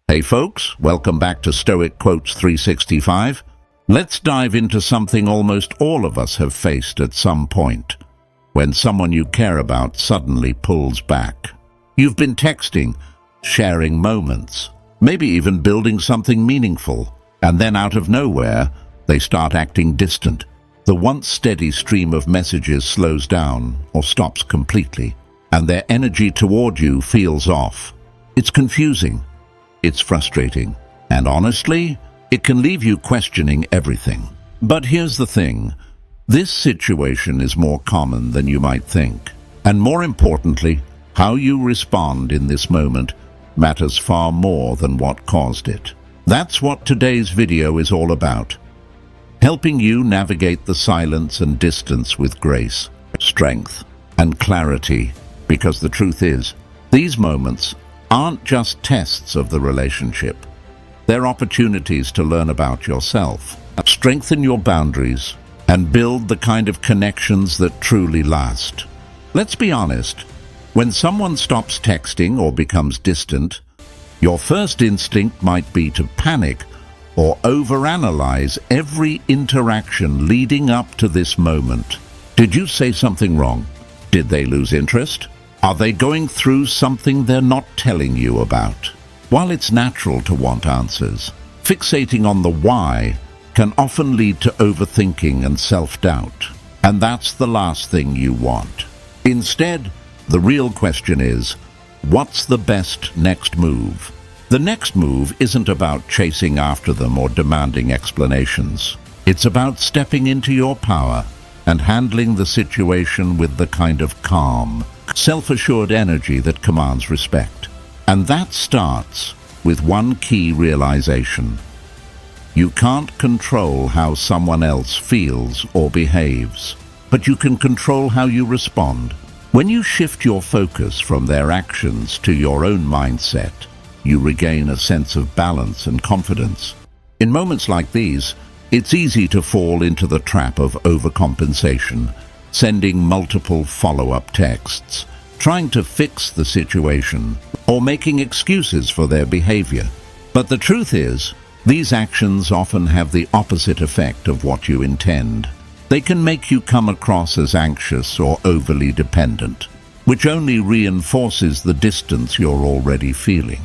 Hey folks, welcome back to Stoic Quotes 365. Let's dive into something almost all of us have faced at some point, when someone you care about suddenly pulls back. You've been texting, sharing moments, maybe even building something meaningful, and then out of nowhere, they start acting distant. The once steady stream of messages slows down or stops completely, and their energy toward you feels off. It's confusing. It's frustrating, and honestly, it can leave you questioning everything. But here's the thing. This situation is more common than you might think. And more importantly, how you respond in this moment matters far more than what caused it. That's what today's video is all about. Helping you navigate the silence and distance with grace, strength, and clarity. Because the truth is, these moments aren't just tests of the relationship. They're opportunities to learn about yourself, strengthen your boundaries, and build the kind of connections that truly last. Let's be honest, when someone stops texting or becomes distant, your first instinct might be to panic or overanalyze every interaction leading up to this moment. Did you say something wrong? Did they lose interest? Are they going through something they're not telling you about? While it's natural to want answers, fixating on the why can often lead to overthinking and self-doubt. And that's the last thing you want. Instead, the real question is, what's the best next move? The next move isn't about chasing after them or demanding explanations. It's about stepping into your power and handling the situation with the kind of calm, self-assured energy that commands respect. And that starts with one key realization. You can't control how someone else feels or behaves, but you can control how you respond. When you shift your focus from their actions to your own mindset, you regain a sense of balance and confidence. In moments like these, it's easy to fall into the trap of overcompensation, sending multiple follow-up texts, trying to fix the situation, or making excuses for their behavior. But the truth is, these actions often have the opposite effect of what you intend. They can make you come across as anxious or overly dependent, which only reinforces the distance you're already feeling.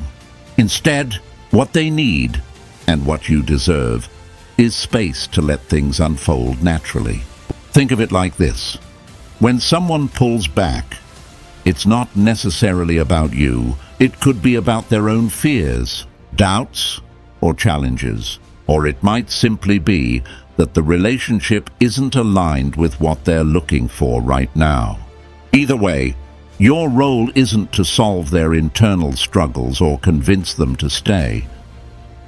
Instead, what they need, and what you deserve, is space to let things unfold naturally. Think of it like this. When someone pulls back, it's not necessarily about you. It could be about their own fears, doubts, or challenges. Or it might simply be that the relationship isn't aligned with what they're looking for right now. Either way, your role isn't to solve their internal struggles or convince them to stay.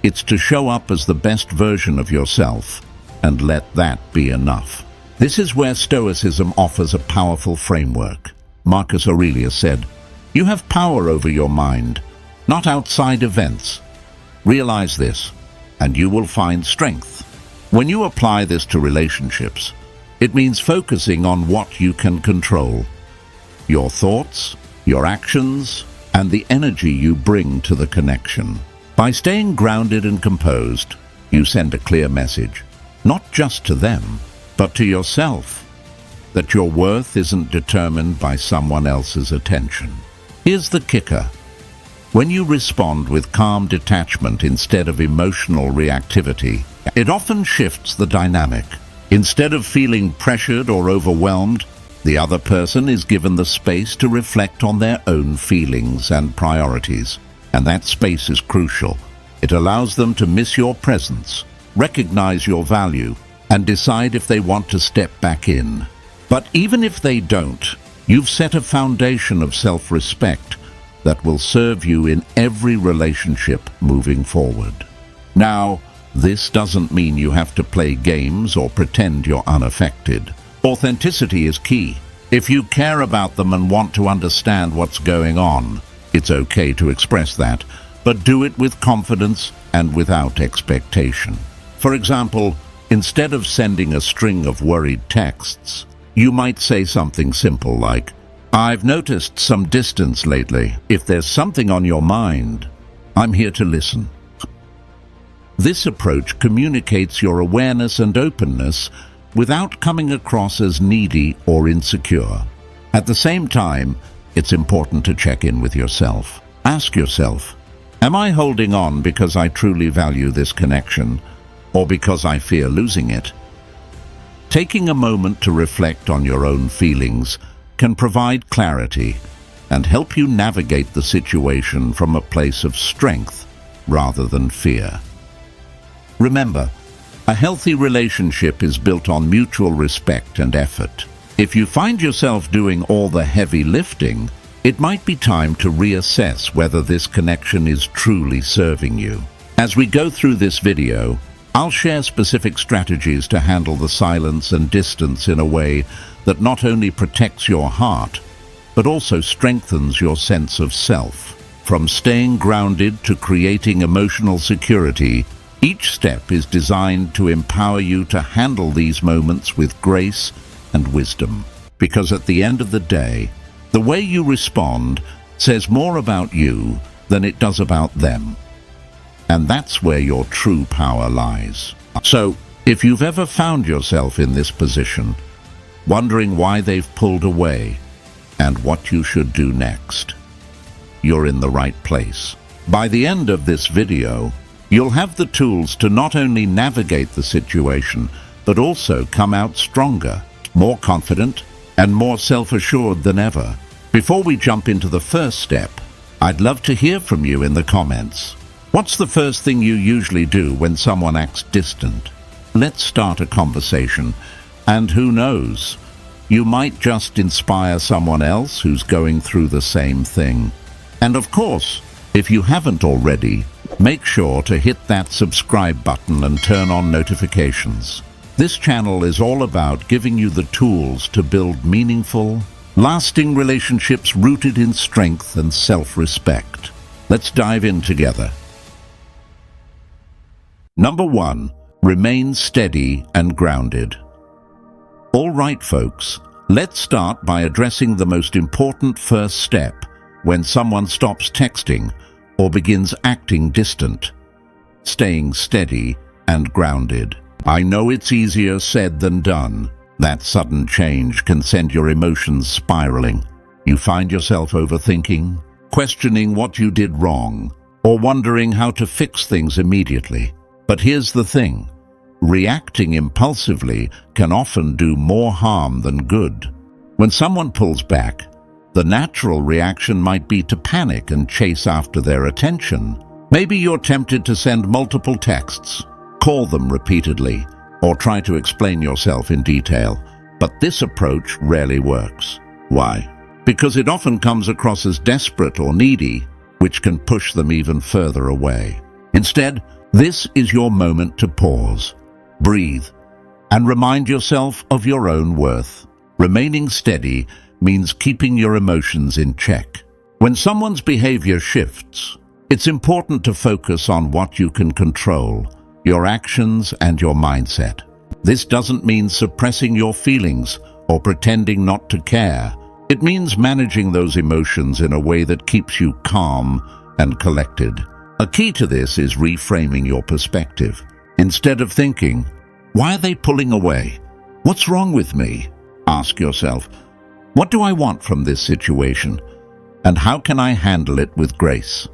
It's to show up as the best version of yourself and let that be enough. This is where Stoicism offers a powerful framework. Marcus Aurelius said, "You have power over your mind, not outside events. Realize this, and you will find strength." When you apply this to relationships, it means focusing on what you can control. Your thoughts, your actions, and the energy you bring to the connection. By staying grounded and composed, you send a clear message, not just to them, but to yourself, that your worth isn't determined by someone else's attention. Here's the kicker. When you respond with calm detachment instead of emotional reactivity, it often shifts the dynamic. Instead of feeling pressured or overwhelmed, the other person is given the space to reflect on their own feelings and priorities. And that space is crucial. It allows them to miss your presence, recognize your value, and decide if they want to step back in. But even if they don't, you've set a foundation of self-respect that will serve you in every relationship moving forward. Now, this doesn't mean you have to play games or pretend you're unaffected. Authenticity is key. If you care about them and want to understand what's going on, it's okay to express that, but do it with confidence and without expectation. For example, instead of sending a string of worried texts, you might say something simple like, "I've noticed some distance lately. If there's something on your mind, I'm here to listen. This approach communicates your awareness and openness without coming across as needy or insecure. At the same time, it's important to check in with yourself. Ask yourself, am I holding on because I truly value this connection, or because I fear losing it? Taking a moment to reflect on your own feelings can provide clarity and help you navigate the situation from a place of strength rather than fear. Remember, a healthy relationship is built on mutual respect and effort. If you find yourself doing all the heavy lifting, it might be time to reassess whether this connection is truly serving you. As we go through this video, I'll share specific strategies to handle the silence and distance in a way that not only protects your heart, but also strengthens your sense of self. From staying grounded to creating emotional security, each step is designed to empower you to handle these moments with grace and wisdom. Because at the end of the day, the way you respond says more about you than it does about them. And that's where your true power lies. So, if you've ever found yourself in this position, wondering why they've pulled away and what you should do next, you're in the right place. By the end of this video, you'll have the tools to not only navigate the situation, but also come out stronger, more confident, and more self-assured than ever. Before we jump into the first step, I'd love to hear from you in the comments. What's the first thing you usually do when someone acts distant? Let's start a conversation, and who knows, you might just inspire someone else who's going through the same thing. And of course, if you haven't already, make sure to hit that subscribe button and turn on notifications. This channel is all about giving you the tools to build meaningful, lasting relationships rooted in strength and self-respect. Let's dive in together. Number 1, remain steady and grounded. All right, folks, let's start by addressing the most important first step when someone stops texting or begins acting distant: staying steady and grounded. I know it's easier said than done. That sudden change can send your emotions spiraling. You find yourself overthinking, questioning what you did wrong, or wondering how to fix things immediately. But here's the thing. Reacting impulsively can often do more harm than good. When someone pulls back, the natural reaction might be to panic and chase after their attention. Maybe you're tempted to send multiple texts, call them repeatedly, or try to explain yourself in detail. But this approach rarely works. Why? Because it often comes across as desperate or needy, which can push them even further away. Instead, this is your moment to pause, breathe, and remind yourself of your own worth. Remaining steady means keeping your emotions in check. When someone's behavior shifts, it's important to focus on what you can control: your actions and your mindset. This doesn't mean suppressing your feelings or pretending not to care. It means managing those emotions in a way that keeps you calm and collected. A key to this is reframing your perspective. Instead of thinking, "Why are they pulling away? What's wrong with me?" ask yourself, "What do I want from this situation? And how can I handle it with grace?"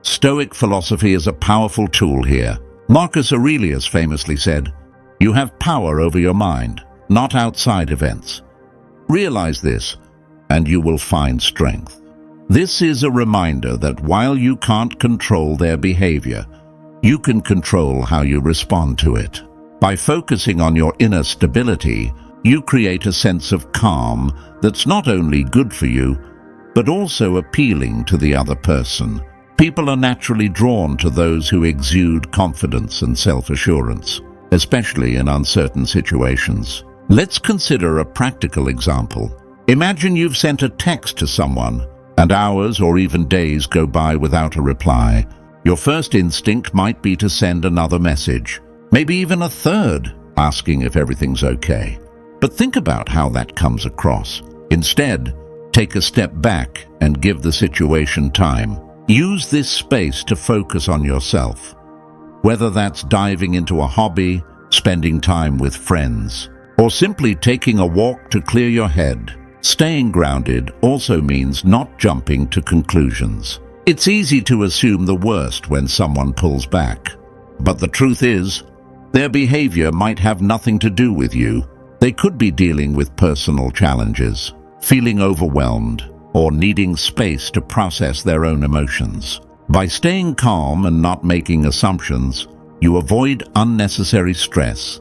Stoic philosophy is a powerful tool here. Marcus Aurelius famously said, "You have power over your mind, not outside events." Realize this, and you will find strength. This is a reminder that while you can't control their behavior, you can control how you respond to it. By focusing on your inner stability, you create a sense of calm that's not only good for you, but also appealing to the other person. People are naturally drawn to those who exude confidence and self-assurance, especially in uncertain situations. Let's consider a practical example. Imagine you've sent a text to someone, and hours or even days go by without a reply. Your first instinct might be to send another message, maybe even a third, asking if everything's okay. But think about how that comes across. Instead, take a step back and give the situation time. Use this space to focus on yourself, whether that's diving into a hobby, spending time with friends, or simply taking a walk to clear your head. Staying grounded also means not jumping to conclusions. It's easy to assume the worst when someone pulls back. But the truth is, their behavior might have nothing to do with you. They could be dealing with personal challenges, feeling overwhelmed, or needing space to process their own emotions. By staying calm and not making assumptions, you avoid unnecessary stress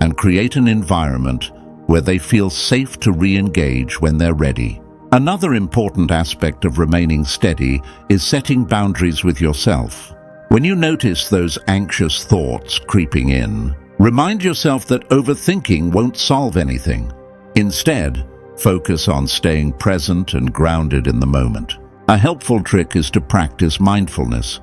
and create an environment where they feel safe to re-engage when they're ready. Another important aspect of remaining steady is setting boundaries with yourself. When you notice those anxious thoughts creeping in, remind yourself that overthinking won't solve anything. Instead, focus on staying present and grounded in the moment. A helpful trick is to practice mindfulness,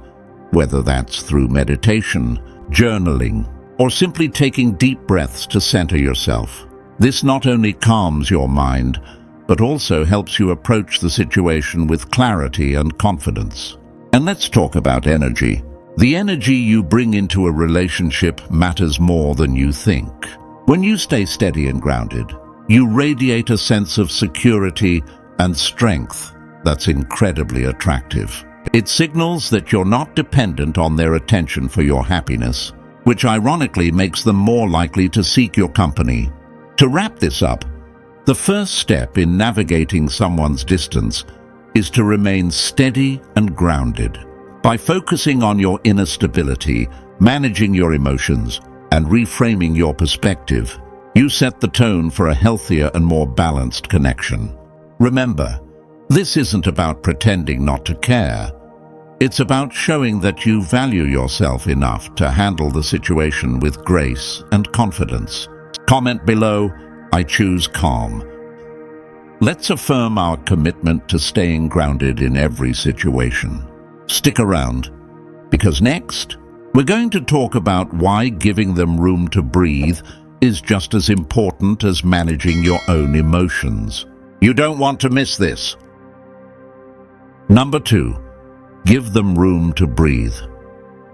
whether that's through meditation, journaling, or simply taking deep breaths to center yourself. This not only calms your mind, but also helps you approach the situation with clarity and confidence. And let's talk about energy. The energy you bring into a relationship matters more than you think. When you stay steady and grounded, you radiate a sense of security and strength that's incredibly attractive. It signals that you're not dependent on their attention for your happiness, which ironically makes them more likely to seek your company. To wrap this up, the first step in navigating someone's distance is to remain steady and grounded. By focusing on your inner stability, managing your emotions, and reframing your perspective, you set the tone for a healthier and more balanced connection. Remember, this isn't about pretending not to care. It's about showing that you value yourself enough to handle the situation with grace and confidence. Comment below, I choose calm. Let's affirm our commitment to staying grounded in every situation. Stick around, because next, we're going to talk about why giving them room to breathe is just as important as managing your own emotions. You don't want to miss this. Number 2, give them room to breathe.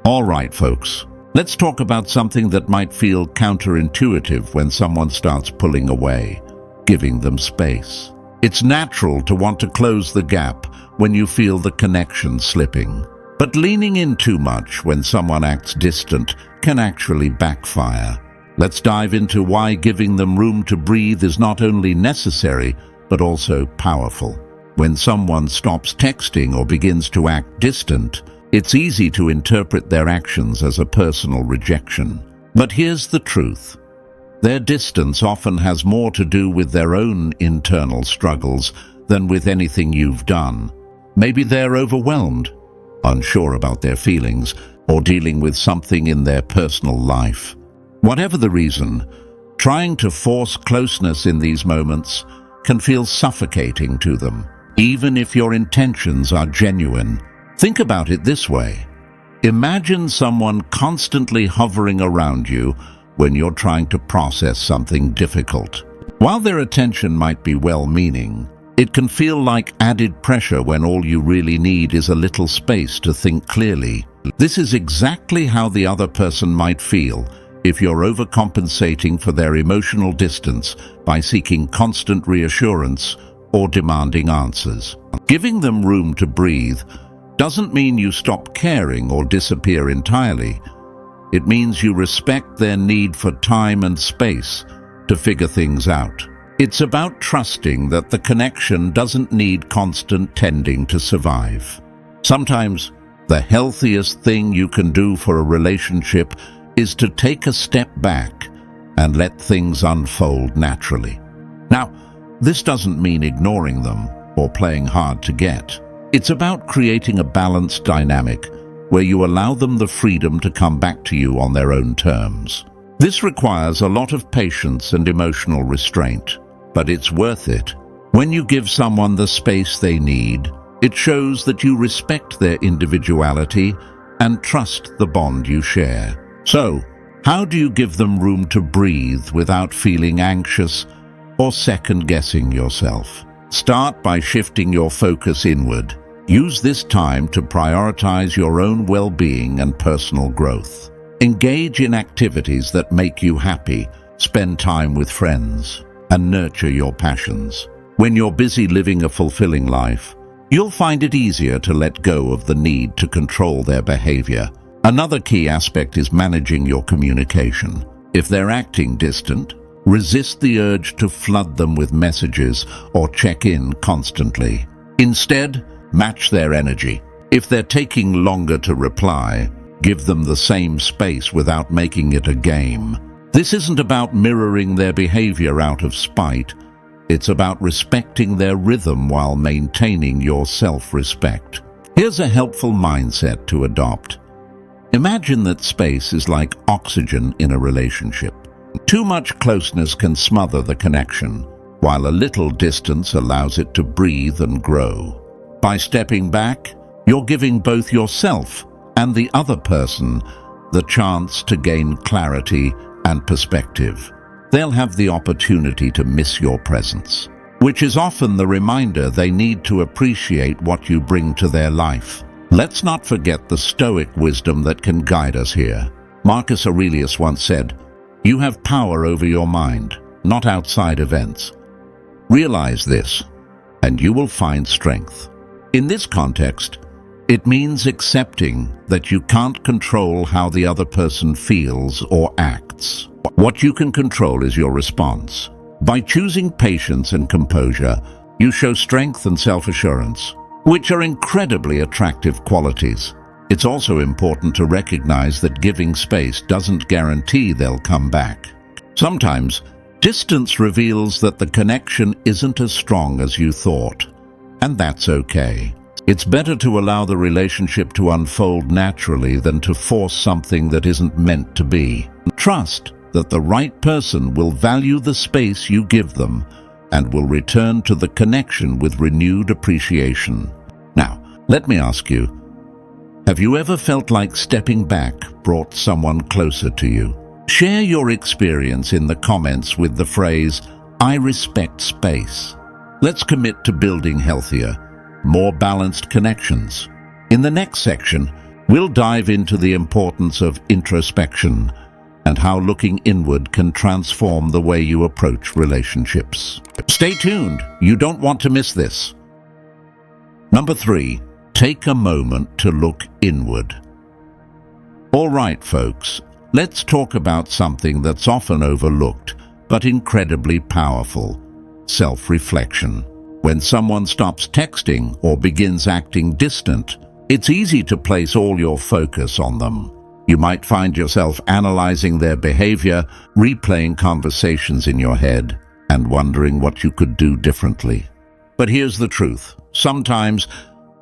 All right, folks. Let's talk about something that might feel counterintuitive when someone starts pulling away, giving them space. It's natural to want to close the gap when you feel the connection slipping. But leaning in too much when someone acts distant can actually backfire. Let's dive into why giving them room to breathe is not only necessary, but also powerful. When someone stops texting or begins to act distant, it's easy to interpret their actions as a personal rejection. But here's the truth. Their distance often has more to do with their own internal struggles than with anything you've done. Maybe they're overwhelmed, unsure about their feelings, or dealing with something in their personal life. Whatever the reason, trying to force closeness in these moments can feel suffocating to them, even if your intentions are genuine. Think about it this way. Imagine someone constantly hovering around you when you're trying to process something difficult. While their attention might be well-meaning, it can feel like added pressure when all you really need is a little space to think clearly. This is exactly how the other person might feel if you're overcompensating for their emotional distance by seeking constant reassurance or demanding answers. Giving them room to breathe doesn't mean you stop caring or disappear entirely. It means you respect their need for time and space to figure things out. It's about trusting that the connection doesn't need constant tending to survive. Sometimes, the healthiest thing you can do for a relationship is to take a step back and let things unfold naturally. Now, this doesn't mean ignoring them or playing hard to get. It's about creating a balanced dynamic where you allow them the freedom to come back to you on their own terms. This requires a lot of patience and emotional restraint, but it's worth it. When you give someone the space they need, it shows that you respect their individuality and trust the bond you share. So, how do you give them room to breathe without feeling anxious or second-guessing yourself? Start by shifting your focus inward. Use this time to prioritize your own well-being and personal growth. Engage in activities that make you happy, spend time with friends, and nurture your passions. When you're busy living a fulfilling life, you'll find it easier to let go of the need to control their behavior. Another key aspect is managing your communication. If they're acting distant, resist the urge to flood them with messages or check in constantly. Instead, match their energy. If they're taking longer to reply, give them the same space without making it a game. This isn't about mirroring their behavior out of spite. It's about respecting their rhythm while maintaining your self-respect. Here's a helpful mindset to adopt. Imagine that space is like oxygen in a relationship. Too much closeness can smother the connection, while a little distance allows it to breathe and grow. By stepping back, you're giving both yourself and the other person the chance to gain clarity and perspective. They'll have the opportunity to miss your presence, which is often the reminder they need to appreciate what you bring to their life. Let's not forget the Stoic wisdom that can guide us here. Marcus Aurelius once said, "You have power over your mind, not outside events. Realize this, and you will find strength." In this context, it means accepting that you can't control how the other person feels or acts. What you can control is your response. By choosing patience and composure, you show strength and self-assurance, which are incredibly attractive qualities. It's also important to recognize that giving space doesn't guarantee they'll come back. Sometimes, distance reveals that the connection isn't as strong as you thought, and that's okay. It's better to allow the relationship to unfold naturally than to force something that isn't meant to be. Trust that the right person will value the space you give them and will return to the connection with renewed appreciation. Now, let me ask you, have you ever felt like stepping back brought someone closer to you? Share your experience in the comments with the phrase, "I respect space." Let's commit to building healthier, more balanced connections. In the next section, we'll dive into the importance of introspection and how looking inward can transform the way you approach relationships. Stay tuned, you don't want to miss this. Number 3, take a moment to look inward. All right, folks, let's talk about something that's often overlooked, but incredibly powerful: self-reflection. When someone stops texting or begins acting distant, it's easy to place all your focus on them. You might find yourself analyzing their behavior, replaying conversations in your head, and wondering what you could do differently. But here's the truth. Sometimes,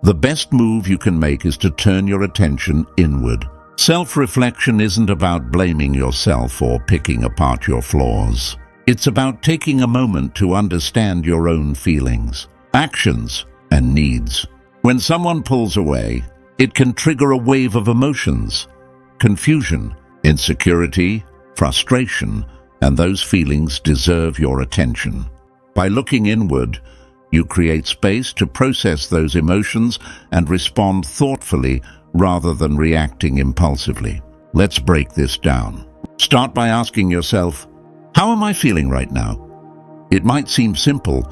the best move you can make is to turn your attention inward. Self-reflection isn't about blaming yourself or picking apart your flaws. It's about taking a moment to understand your own feelings, actions, and needs. When someone pulls away, it can trigger a wave of emotions: confusion, insecurity, frustration, and those feelings deserve your attention. By looking inward, you create space to process those emotions and respond thoughtfully rather than reacting impulsively. Let's break this down. Start by asking yourself, how am I feeling right now? It might seem simple,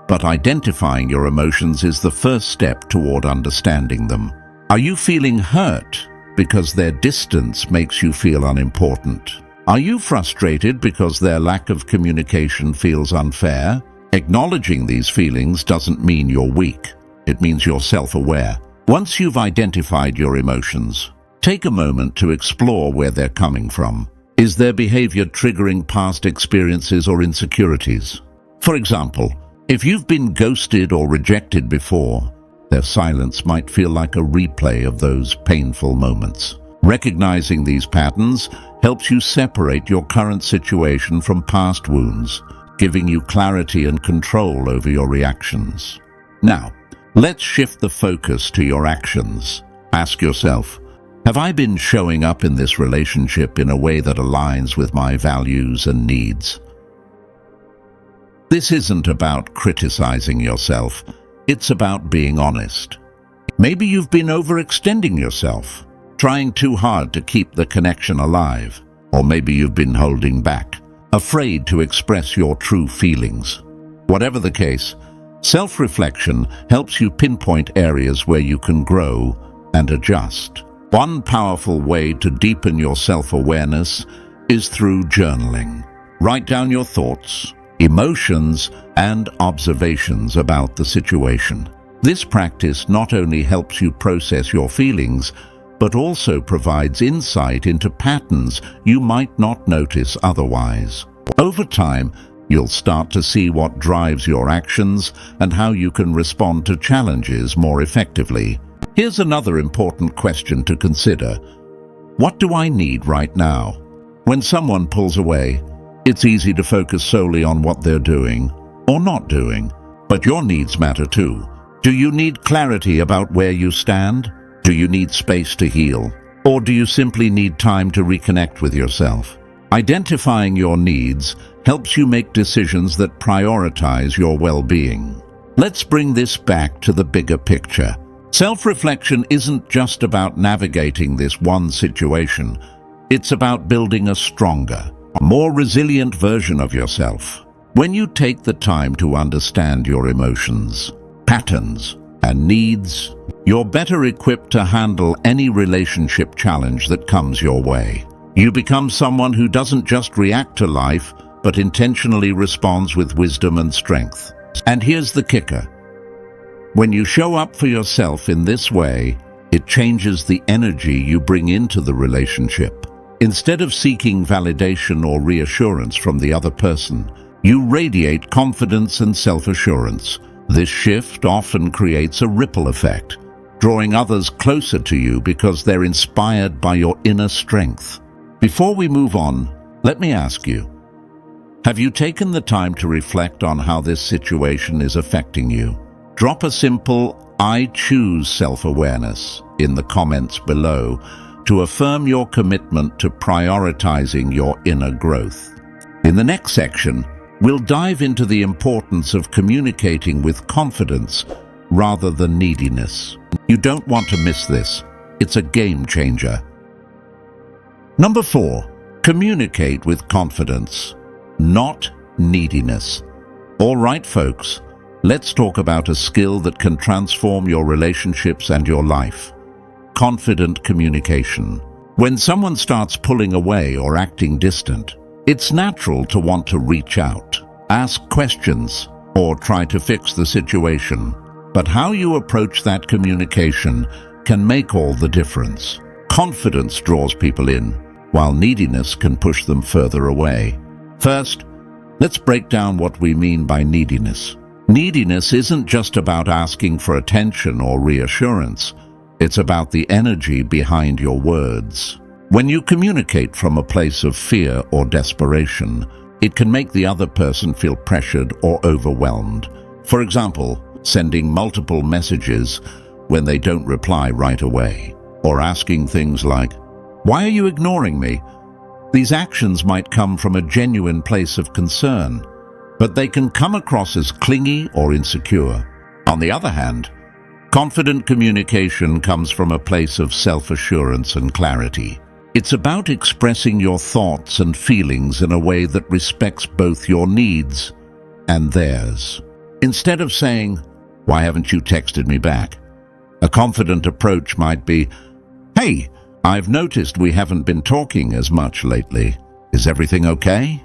but identifying your emotions is the first step toward understanding them. Are you feeling hurt because their distance makes you feel unimportant? Are you frustrated because their lack of communication feels unfair? Acknowledging these feelings doesn't mean you're weak. It means you're self-aware. Once you've identified your emotions, take a moment to explore where they're coming from. Is their behavior triggering past experiences or insecurities? For example, if you've been ghosted or rejected before, their silence might feel like a replay of those painful moments. Recognizing these patterns helps you separate your current situation from past wounds, giving you clarity and control over your reactions. Now, let's shift the focus to your actions. Ask yourself, have I been showing up in this relationship in a way that aligns with my values and needs? This isn't about criticizing yourself. It's about being honest. Maybe you've been overextending yourself, trying too hard to keep the connection alive. Or maybe you've been holding back, afraid to express your true feelings. Whatever the case, self-reflection helps you pinpoint areas where you can grow and adjust. One powerful way to deepen your self-awareness is through journaling. Write down your thoughts, emotions, and observations about the situation. This practice not only helps you process your feelings, but also provides insight into patterns you might not notice otherwise. Over time, you'll start to see what drives your actions and how you can respond to challenges more effectively. Here's another important question to consider. What do I need right now? When someone pulls away, it's easy to focus solely on what they're doing or not doing, but your needs matter too. Do you need clarity about where you stand? Do you need space to heal? Or do you simply need time to reconnect with yourself? Identifying your needs helps you make decisions that prioritize your well-being. Let's bring this back to the bigger picture. Self-reflection isn't just about navigating this one situation. It's about building a stronger, more resilient version of yourself. When you take the time to understand your emotions, patterns, and needs, you're better equipped to handle any relationship challenge that comes your way. You become someone who doesn't just react to life, but intentionally responds with wisdom and strength. And here's the kicker. When you show up for yourself in this way, it changes the energy you bring into the relationship. Instead of seeking validation or reassurance from the other person, you radiate confidence and self-assurance. This shift often creates a ripple effect, drawing others closer to you because they're inspired by your inner strength. Before we move on, let me ask you, have you taken the time to reflect on how this situation is affecting you? Drop a simple "I choose self-awareness" in the comments below to affirm your commitment to prioritizing your inner growth. In the next section, we'll dive into the importance of communicating with confidence rather than neediness. You don't want to miss this. It's a game changer. Number 4, communicate with confidence, not neediness. All right, folks, let's talk about a skill that can transform your relationships and your life. Confident communication. When someone starts pulling away or acting distant, it's natural to want to reach out, ask questions, or try to fix the situation. But how you approach that communication can make all the difference. Confidence draws people in, while neediness can push them further away. First, let's break down what we mean by neediness. Neediness isn't just about asking for attention or reassurance. It's about the energy behind your words. When you communicate from a place of fear or desperation, it can make the other person feel pressured or overwhelmed. For example, sending multiple messages when they don't reply right away, or asking things like, "Why are you ignoring me?" These actions might come from a genuine place of concern, but they can come across as clingy or insecure. On the other hand, confident communication comes from a place of self-assurance and clarity. It's about expressing your thoughts and feelings in a way that respects both your needs and theirs. Instead of saying, "Why haven't you texted me back?" a confident approach might be, "Hey, I've noticed we haven't been talking as much lately. Is everything okay?"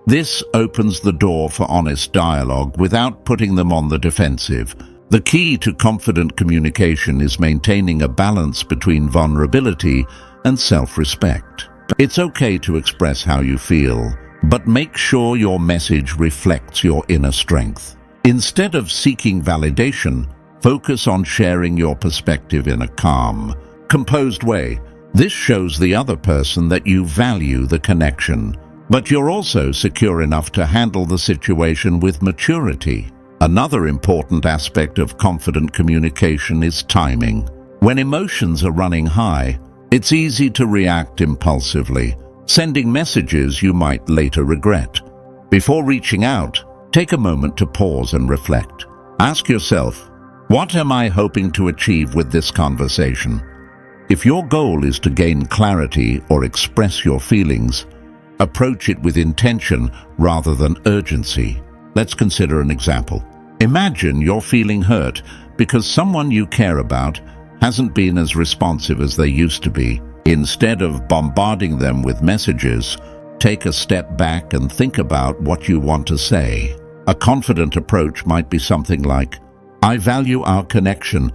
This opens the door for honest dialogue without putting them on the defensive. The key to confident communication is maintaining a balance between vulnerability and self-respect. It's okay to express how you feel, but make sure your message reflects your inner strength. Instead of seeking validation, focus on sharing your perspective in a calm, composed way. This shows the other person that you value the connection, but you're also secure enough to handle the situation with maturity. Another important aspect of confident communication is timing. When emotions are running high, it's easy to react impulsively, sending messages you might later regret. Before reaching out, take a moment to pause and reflect. Ask yourself, What am I hoping to achieve with this conversation? If your goal is to gain clarity or express your feelings, approach it with intention rather than urgency. Let's consider an example. Imagine you're feeling hurt because someone you care about hasn't been as responsive as they used to be. Instead of bombarding them with messages, take a step back and think about what you want to say. A confident approach might be something like, "I value our connection,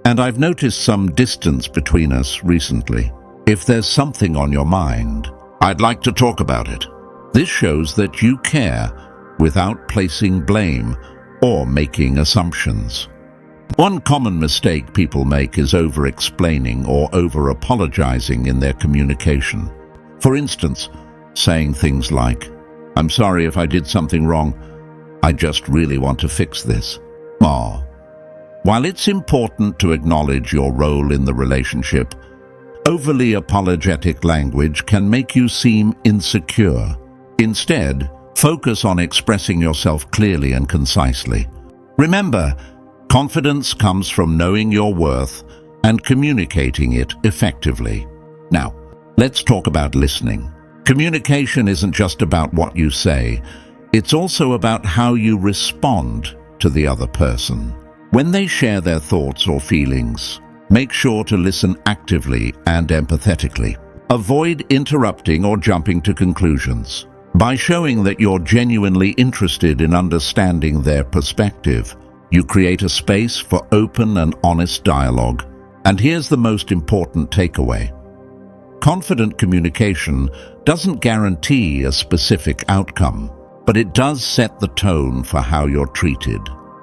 and I've noticed some distance between us recently. If there's something on your mind, I'd like to talk about it." This shows that you care without placing blame or making assumptions. One common mistake people make is over-explaining or over-apologizing in their communication. For instance, saying things like, "I'm sorry if I did something wrong. I just really want to fix this." While it's important to acknowledge your role in the relationship, overly apologetic language can make you seem insecure. Instead, focus on expressing yourself clearly and concisely. Remember, confidence comes from knowing your worth and communicating it effectively. Now, let's talk about listening. Communication isn't just about what you say, it's also about how you respond to the other person. When they share their thoughts or feelings, make sure to listen actively and empathetically. Avoid interrupting or jumping to conclusions. By showing that you're genuinely interested in understanding their perspective, you create a space for open and honest dialogue. And here's the most important takeaway. Confident communication doesn't guarantee a specific outcome, but it does set the tone for how you're treated.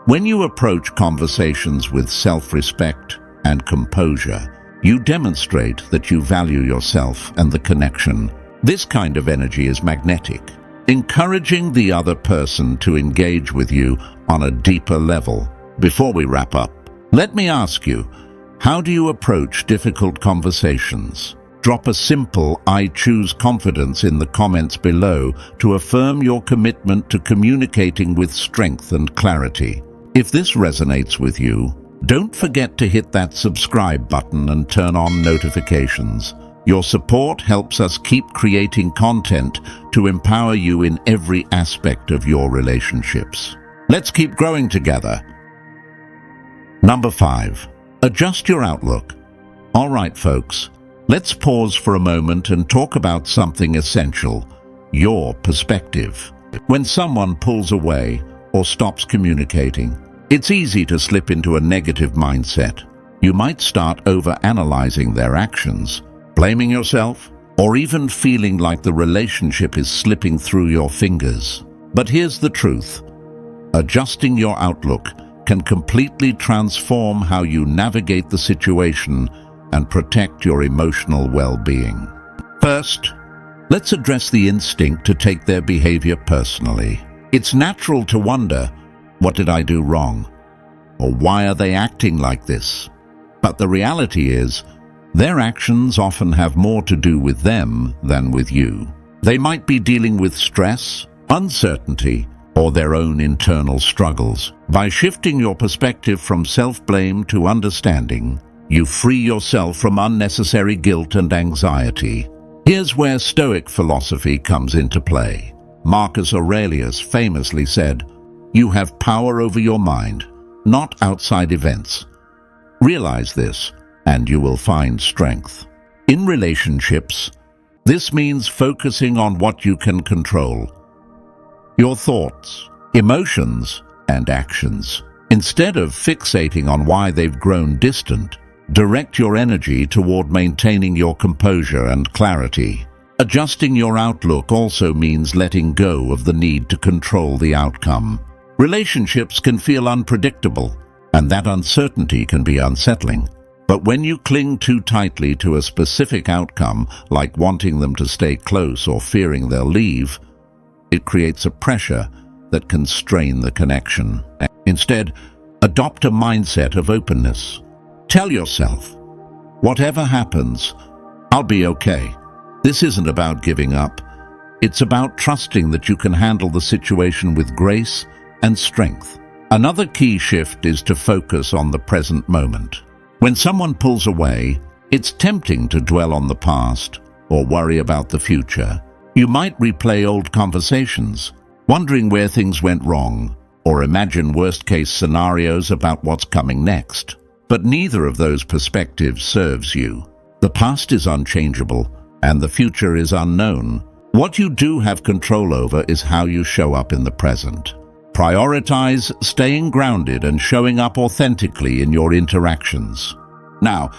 When you approach conversations with self-respect and composure, you demonstrate that you value yourself and the connection. This kind of energy is magnetic, encouraging the other person to engage with you on a deeper level. Before we wrap up, let me ask you, how do you approach difficult conversations? Drop a simple "I choose confidence" in the comments below to affirm your commitment to communicating with strength and clarity. If this resonates with you, don't forget to hit that subscribe button and turn on notifications. Your support helps us keep creating content to empower you in every aspect of your relationships. Let's keep growing together. Number 5, adjust your outlook. All right, folks, let's pause for a moment and talk about something essential: your perspective. When someone pulls away or stops communicating, it's easy to slip into a negative mindset. You might start over-analyzing their actions, blaming yourself, or even feeling like the relationship is slipping through your fingers. But here's the truth. Adjusting your outlook can completely transform how you navigate the situation and protect your emotional well-being. First, let's address the instinct to take their behavior personally. It's natural to wonder, what did I do wrong? Or why are they acting like this? But the reality is, their actions often have more to do with them than with you. They might be dealing with stress, uncertainty, or their own internal struggles. By shifting your perspective from self-blame to understanding, you free yourself from unnecessary guilt and anxiety. Here's where Stoic philosophy comes into play. Marcus Aurelius famously said, "You have power over your mind, not outside events." Realize this, and you will find strength. In relationships, this means focusing on what you can control: your thoughts, emotions, and actions. Instead of fixating on why they've grown distant, direct your energy toward maintaining your composure and clarity. Adjusting your outlook also means letting go of the need to control the outcome. Relationships can feel unpredictable, and that uncertainty can be unsettling. But when you cling too tightly to a specific outcome, like wanting them to stay close or fearing they'll leave, it creates a pressure that can strain the connection. Instead, adopt a mindset of openness. Tell yourself, whatever happens, I'll be okay. This isn't about giving up. It's about trusting that you can handle the situation with grace and strength. Another key shift is to focus on the present moment. When someone pulls away, it's tempting to dwell on the past or worry about the future. You might replay old conversations, wondering where things went wrong, or imagine worst-case scenarios about what's coming next. But neither of those perspectives serves you. The past is unchangeable, and the future is unknown. What you do have control over is how you show up in the present. Prioritize staying grounded and showing up authentically in your interactions. Now,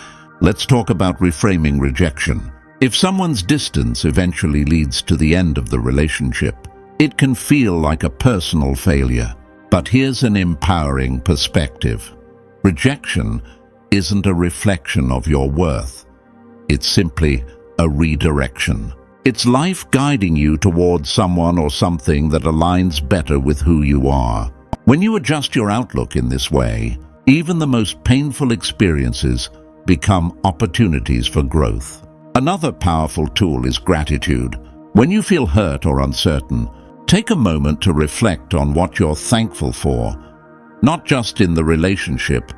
let's talk about reframing rejection. If someone's distance eventually leads to the end of the relationship, it can feel like a personal failure. But here's an empowering perspective. Rejection isn't a reflection of your worth. It's simply a redirection. It's life guiding you towards someone or something that aligns better with who you are. When you adjust your outlook in this way, even the most painful experiences become opportunities for growth. Another powerful tool is gratitude. When you feel hurt or uncertain, take a moment to reflect on what you're thankful for, not just in the relationship,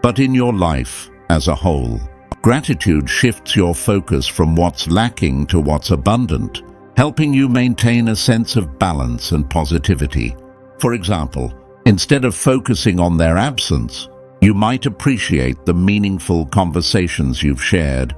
but in your life as a whole. Gratitude shifts your focus from what's lacking to what's abundant, helping you maintain a sense of balance and positivity. For example, instead of focusing on their absence, you might appreciate the meaningful conversations you've shared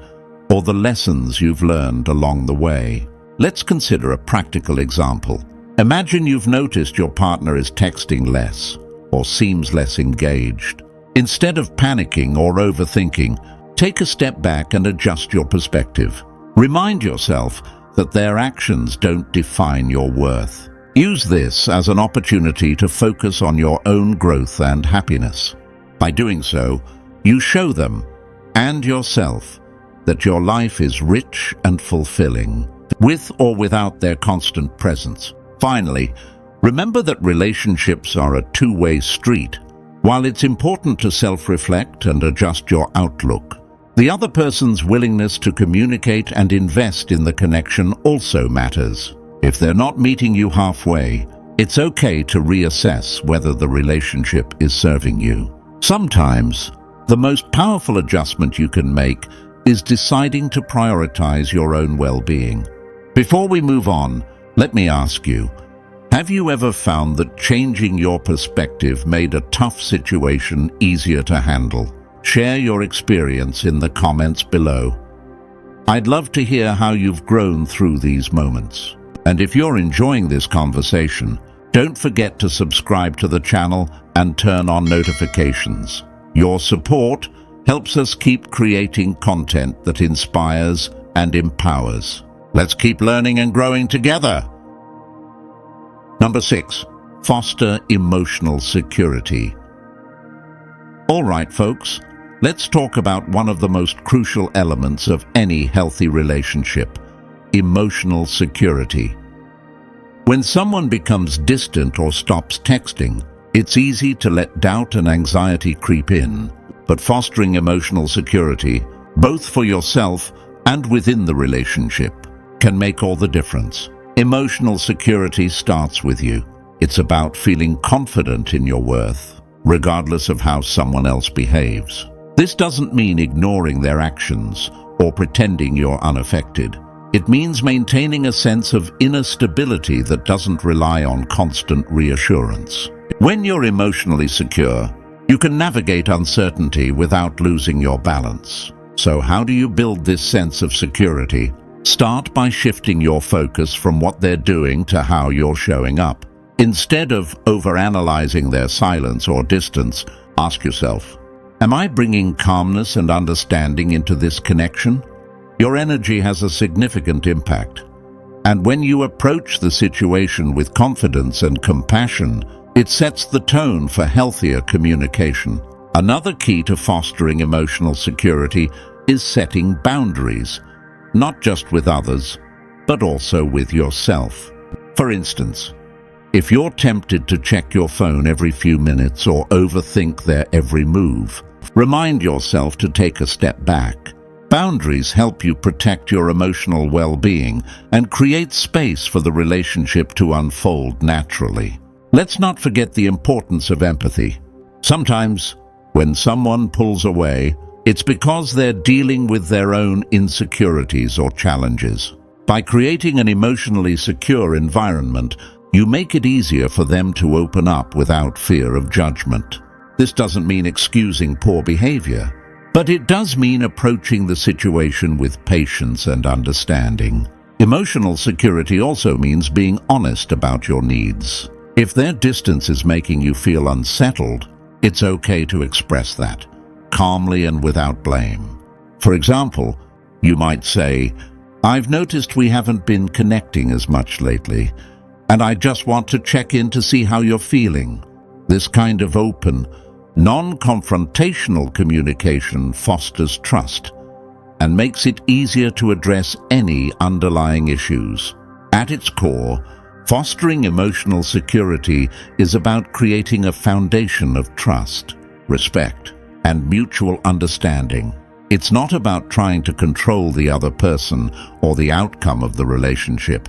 or the lessons you've learned along the way. Let's consider a practical example. Imagine you've noticed your partner is texting less or seems less engaged. Instead of panicking or overthinking, take a step back and adjust your perspective. Remind yourself that their actions don't define your worth. Use this as an opportunity to focus on your own growth and happiness. By doing so, you show them and yourself that your life is rich and fulfilling, with or without their constant presence. Finally, remember that relationships are a two-way street. While it's important to self-reflect and adjust your outlook, the other person's willingness to communicate and invest in the connection also matters. If they're not meeting you halfway, it's okay to reassess whether the relationship is serving you. Sometimes, the most powerful adjustment you can make is deciding to prioritize your own well-being. Before we move on, let me ask you, have you ever found that changing your perspective made a tough situation easier to handle? Share your experience in the comments below. I'd love to hear how you've grown through these moments. And if you're enjoying this conversation, don't forget to subscribe to the channel and turn on notifications. Your support helps us keep creating content that inspires and empowers. Let's keep learning and growing together. Number 6, foster emotional security. All right, folks, let's talk about one of the most crucial elements of any healthy relationship: emotional security. When someone becomes distant or stops texting, it's easy to let doubt and anxiety creep in. But fostering emotional security, both for yourself and within the relationship, can make all the difference. Emotional security starts with you. It's about feeling confident in your worth, regardless of how someone else behaves. This doesn't mean ignoring their actions or pretending you're unaffected. It means maintaining a sense of inner stability that doesn't rely on constant reassurance. When you're emotionally secure, you can navigate uncertainty without losing your balance. So how do you build this sense of security? Start by shifting your focus from what they're doing to how you're showing up. Instead of overanalyzing their silence or distance, ask yourself, am I bringing calmness and understanding into this connection? Your energy has a significant impact. And when you approach the situation with confidence and compassion, it sets the tone for healthier communication. Another key to fostering emotional security is setting boundaries, not just with others, but also with yourself. For instance, if you're tempted to check your phone every few minutes or overthink their every move, remind yourself to take a step back. Boundaries help you protect your emotional well-being and create space for the relationship to unfold naturally. Let's not forget the importance of empathy. Sometimes, when someone pulls away, it's because they're dealing with their own insecurities or challenges. By creating an emotionally secure environment, you make it easier for them to open up without fear of judgment. This doesn't mean excusing poor behavior, but it does mean approaching the situation with patience and understanding. Emotional security also means being honest about your needs. If their distance is making you feel unsettled, it's okay to express that, calmly and without blame. For example, you might say, "I've noticed we haven't been connecting as much lately, and I just want to check in to see how you're feeling." This kind of open, non-confrontational communication fosters trust and makes it easier to address any underlying issues. At its core, fostering emotional security is about creating a foundation of trust, respect, and mutual understanding. It's not about trying to control the other person or the outcome of the relationship.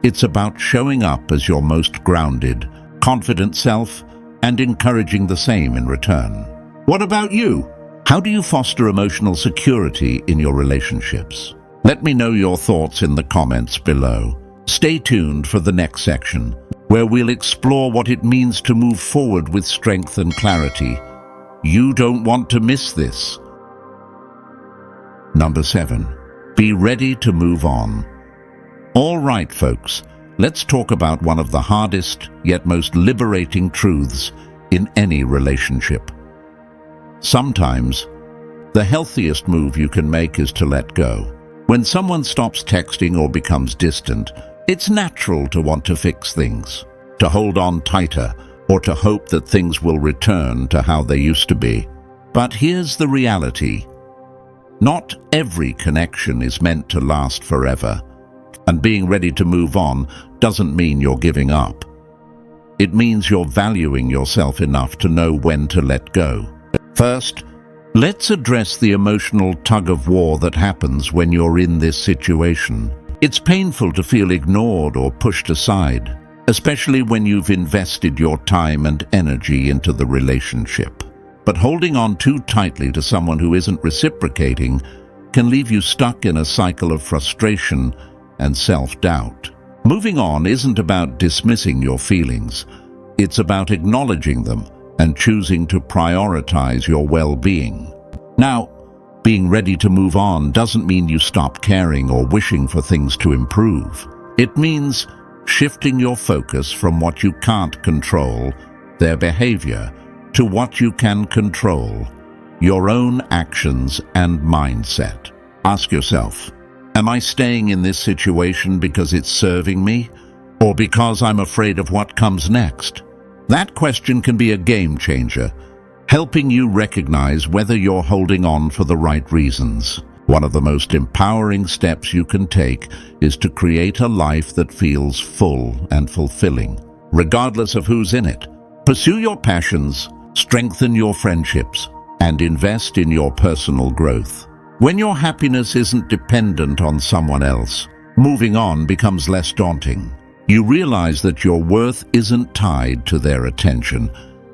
It's about showing up as your most grounded, confident self and encouraging the same in return. What about you? How do you foster emotional security in your relationships? Let me know your thoughts in the comments below. Stay tuned for the next section, where we'll explore what it means to move forward with strength and clarity. You don't want to miss this. Number 7. Be ready to move on. All right, folks, let's talk about one of the hardest yet most liberating truths in any relationship. Sometimes, the healthiest move you can make is to let go. When someone stops texting or becomes distant, it's natural to want to fix things, to hold on tighter, or to hope that things will return to how they used to be. But here's the reality. Not every connection is meant to last forever, and being ready to move on doesn't mean you're giving up. It means you're valuing yourself enough to know when to let go. First, let's address the emotional tug-of-war that happens when you're in this situation. It's painful to feel ignored or pushed aside, especially when you've invested your time and energy into the relationship. But holding on too tightly to someone who isn't reciprocating can leave you stuck in a cycle of frustration and self-doubt. Moving on isn't about dismissing your feelings. It's about acknowledging them and choosing to prioritize your well-being. Now, being ready to move on doesn't mean you stop caring or wishing for things to improve. It means shifting your focus from what you can't control, their behavior, to what you can control, your own actions and mindset. Ask yourself, am I staying in this situation because it's serving me, or because I'm afraid of what comes next? That question can be a game changer, helping you recognize whether you're holding on for the right reasons. One of the most empowering steps you can take is to create a life that feels full and fulfilling, regardless of who's in it. Pursue your passions, strengthen your friendships, and invest in your personal growth. When your happiness isn't dependent on someone else, moving on becomes less daunting. You realize that your worth isn't tied to their attention.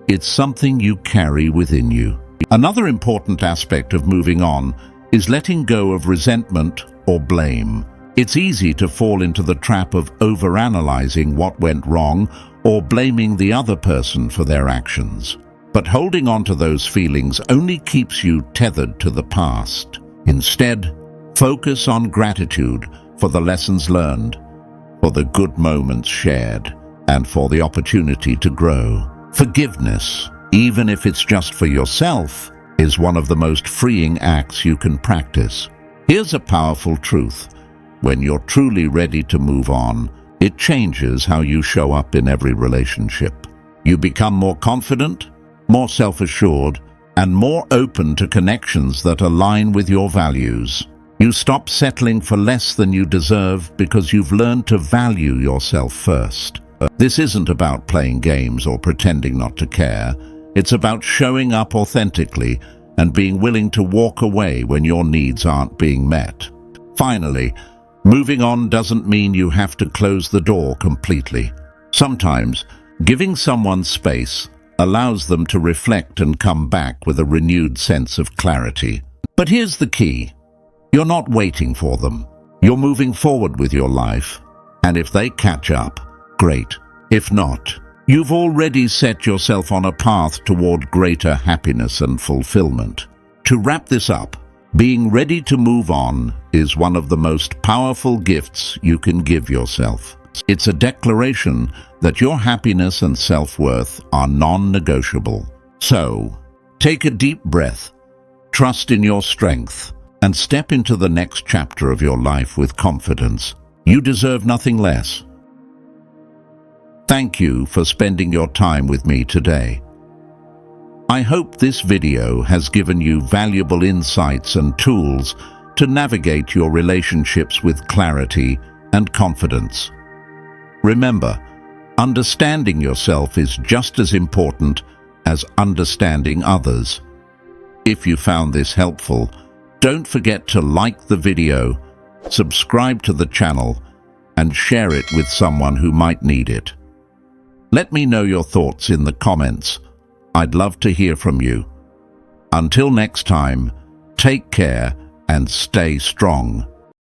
It's something you carry within you. Another important aspect of moving on is letting go of resentment or blame. It's easy to fall into the trap of overanalyzing what went wrong or blaming the other person for their actions. But holding on to those feelings only keeps you tethered to the past. Instead, focus on gratitude for the lessons learned, for the good moments shared, and for the opportunity to grow. Forgiveness, even if it's just for yourself, is one of the most freeing acts you can practice. Here's a powerful truth. When you're truly ready to move on, it changes how you show up in every relationship. You become more confident, more self-assured, and more open to connections that align with your values. You stop settling for less than you deserve because you've learned to value yourself first. This isn't about playing games or pretending not to care. It's about showing up authentically and being willing to walk away when your needs aren't being met. Finally, moving on doesn't mean you have to close the door completely. Sometimes, Giving someone space allows them to reflect and come back with a renewed sense of clarity. But here's the key. You're not waiting for them. You're moving forward with your life. And if they catch up, great. If not, you've already set yourself on a path toward greater happiness and fulfillment. To wrap this up, being ready to move on is one of the most powerful gifts you can give yourself. It's a declaration that your happiness and self-worth are non-negotiable. So, take a deep breath, trust in your strength, and step into the next chapter of your life with confidence. You deserve nothing less. Thank you for spending your time with me today. I hope this video has given you valuable insights and tools to navigate your relationships with clarity and confidence. Remember, understanding yourself is just as important as understanding others. If you found this helpful, don't forget to like the video, subscribe to the channel, and share it with someone who might need it. Let me know your thoughts in the comments. I'd love to hear from you. Until next time, take care and stay strong.